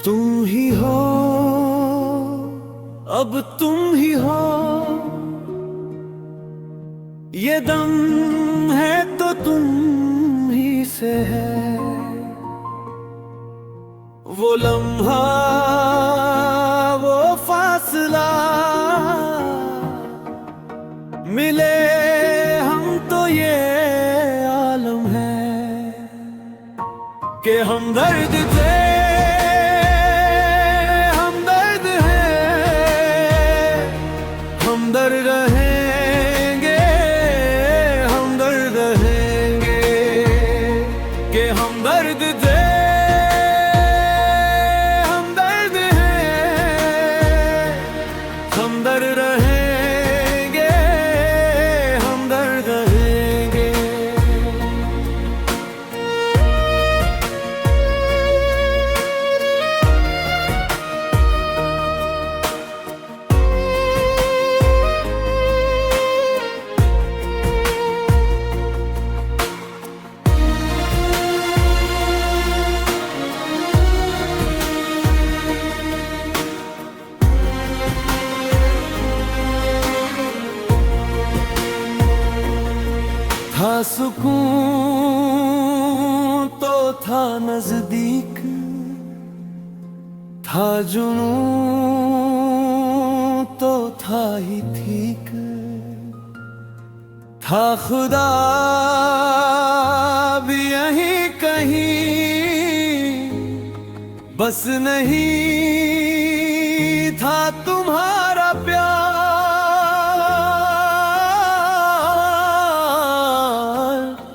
तुम ही हो, अब तुम ही हो, ये दम है तो तुम ही से है। वो लम्हा, वो फासला, मिले हम तो ये आलम है कि हम दर्द थे, हमदर्द रहेंगे, हमदर्द रहेंगे कि हमदर्द थे, हमदर्द हैं, हमदर्द रहेंगे, हमदर्द रहेंगे। था सुकून तो था नजदीक, था जुनून तो था ही ठीक, था खुदा भी यहीं कहीं, बस नहीं था तुम्हारा प्यार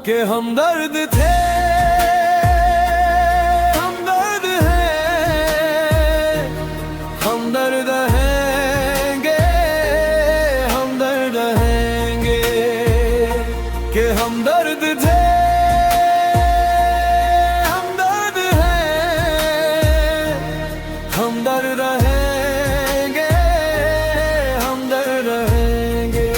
कि हमदर्द थे, हमदर्द हैं, हमदर्द रहेंगे, हमदर्द रहेंगे कि हमदर्द थे, हमदर्द हैं, हमदर्द रहेंगे, हमदर्द रहेंगे।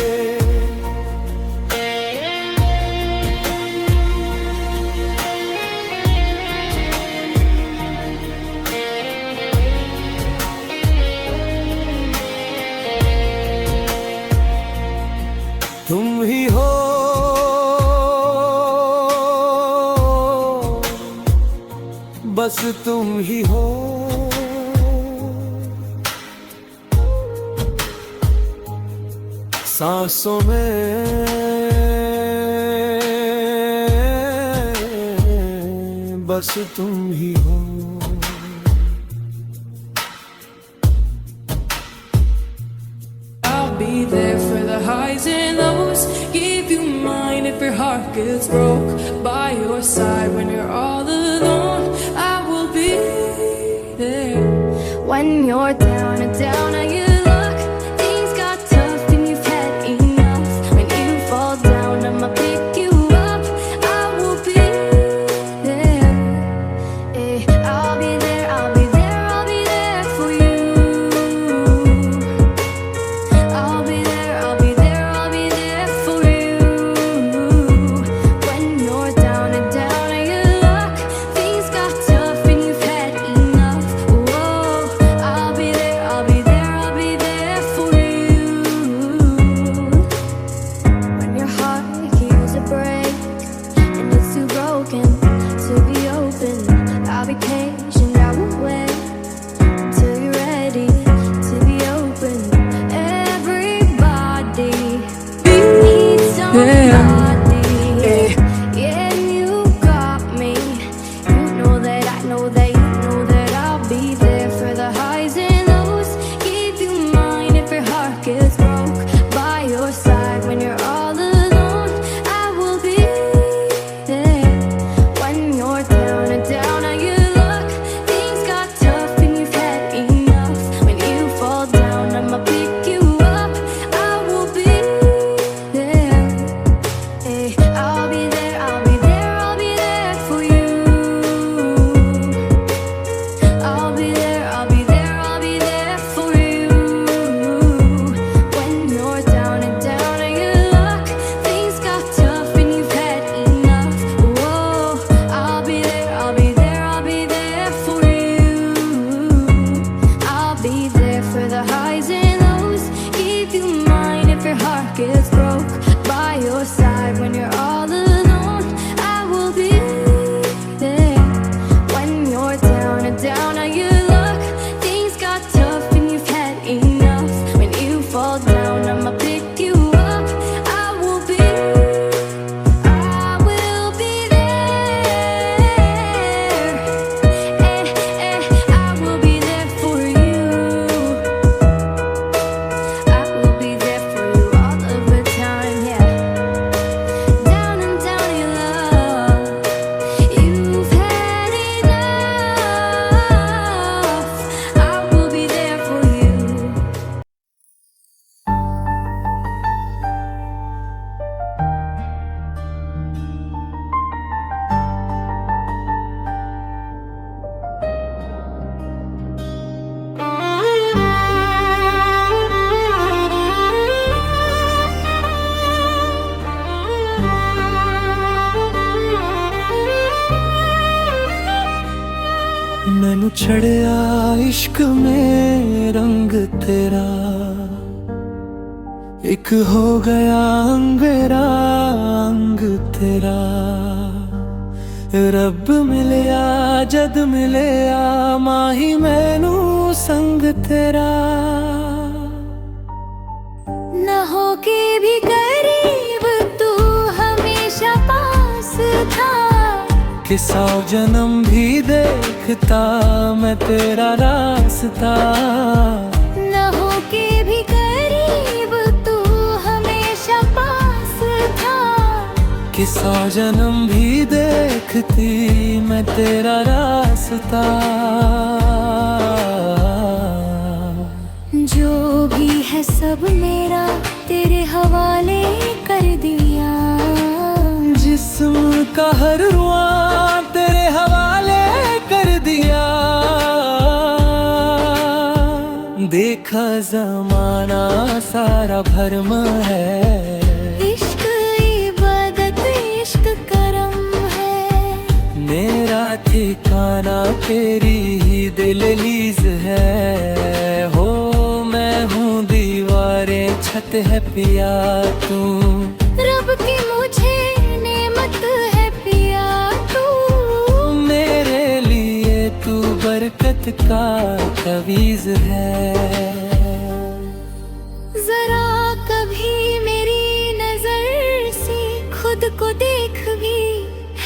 तुम ही हो, बस तुम ही हो, सांसों में बस तुम ही हो। I'll be there for the highs and lows, give you mine if your heart gets broke, by your side when you're all alone. I will be there when you're down and down on your luck. Things got tough and you've had enough. When you fall down, I'ma pick you up. I will be there. I'll be there, I'll be there, I'll be there for you. I'll be there, I'll be there, I'll be there for you. When you're down and down on your luck, things got tough and you've had enough. Whoa, I'll be there, I'll be there, I'll be चढ़या इश्क में रंग तेरा, एक हो गया अंगेरा अंग तेरा। रब मिलया जद मिलया माही मैनू संग तेरा। न हो के भी करीब तू हमेशा पास था, कि 100 जन्म भी देखता मैं तेरा रास्ता। न हो के भी करीब तू हमेशा पास था, कि 100 जन्म भी देखती मैं तेरा रास्ता। जो भी है सब मेरा तेरे हवाले कर दिया, जिस्म का हर रुआ तेरे हवाले कर दिया। देखा ज़माना सारा भरम है, इश्क इबादत इश्क करम है। मेरा ठिकाना तेरी ही दिललीज है। हो मैं हूँ दीवारें छत है पिया तू, रब की मुझे नेमत है पिया तू। मेरे लिए तू बरकत का तवीज़ है। जरा कभी मेरी नजर से खुद को देख भी,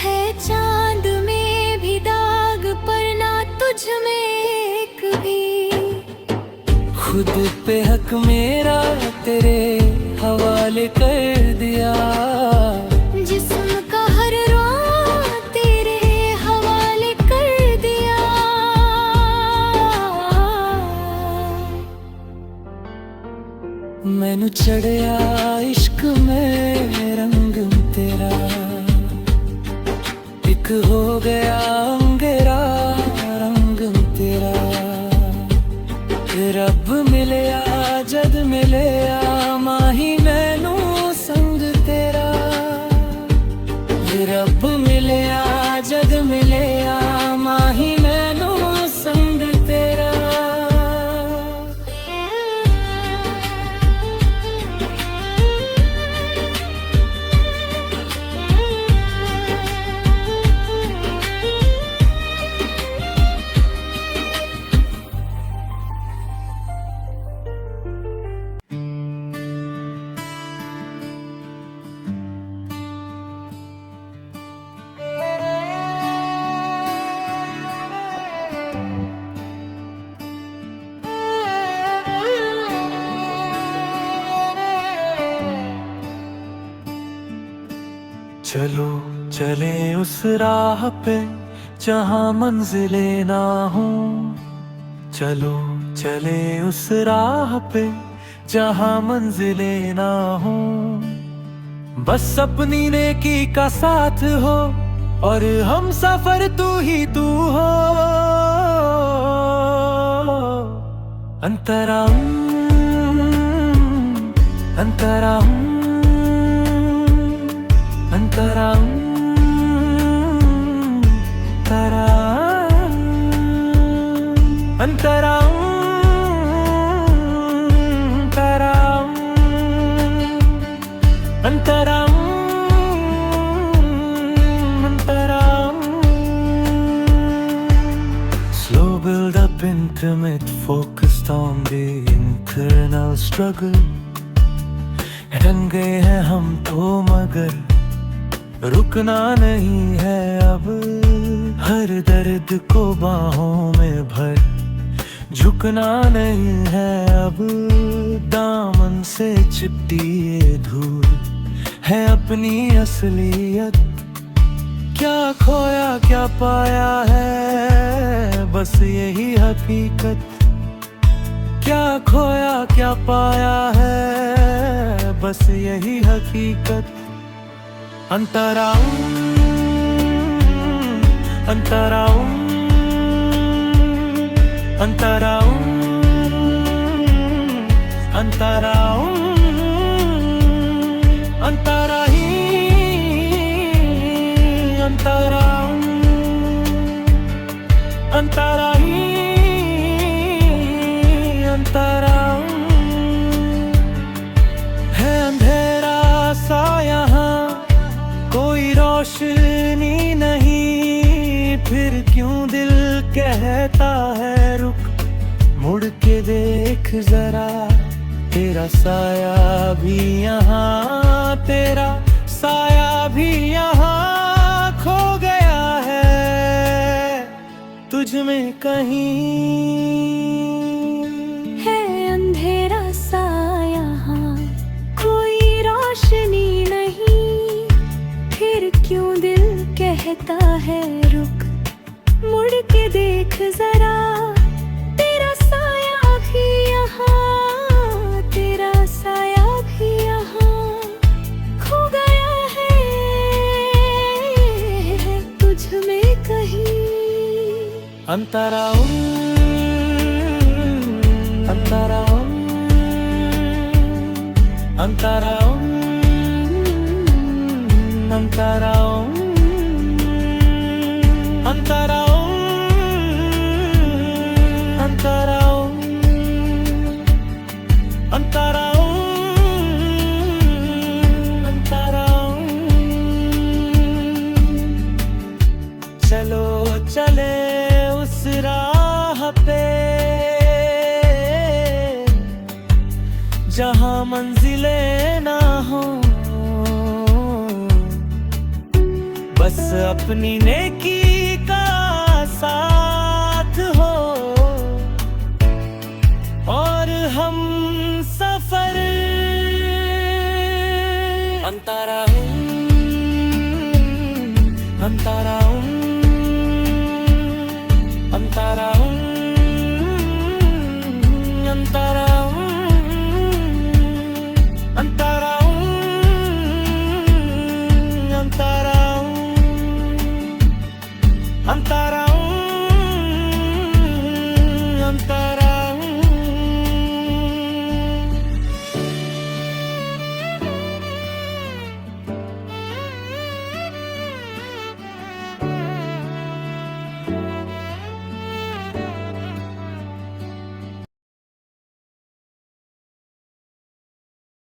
है चांद में भी दाग पर ना तुझ में एक भी। खुद पे हक मेरा तेरे हवाले कर दिया, जिस्म का हर रोआ तेरे हवाले कर दिया। मैनू चढ़या इश्क में रंग तेरा, एक हो गया अंगेरा रंग तेरा। रब मिलया जद मिलया माही मैनू संग तेरा। रब मिलया जद मिलया माही मैनू संग तेरा। चलो चले उस राह पे जहाँ मंजिले ना हो। चलो चले उस राह पे जहाँ मंजिले ना हो। बस अपनी नेकी का साथ हो और हम सफर तू ही तू हो। Antram Antram Antram Antram Antram Antram Antram Antram. Slow build up, intimate, focused on the internal struggle. Done गए हैं हम तो मगर रुकना नहीं है अब। हर दर्द को बाहों में भर झुकना नहीं है अब। दामन से चिपटी ये धूल है अपनी असलियत। क्या खोया क्या पाया है बस यही हकीकत। क्या खोया क्या पाया है बस यही हकीकत। अंतराम अंतराम अंतराम अंतराम अंतराही अंतराम अंतराही मुड़ के देख जरा, तेरा साया भी यहाँ, तेरा साया भी यहाँ खो गया है तुझ में कहीं। है अंधेरा सा यहाँ, कोई रोशनी नहीं, फिर क्यों दिल कहता है रुक, मुड़ के देख जरा, तेरा साया भी यहाँ, तेरा साया भी यहाँ खो गया है तुझ में कहीं। अंतरा अंतरा अंतरा अंतरा अंतरा अंतरा अंतरा अंतरा। चलो चले उस राह पे जहाँ मंजिलें ना हो, बस अपनी नेकी का साथ हो और हम सफर। अंतरा अंतरा अंतरा अंतरा अंतरा अंतरा अंतरा अंतरा।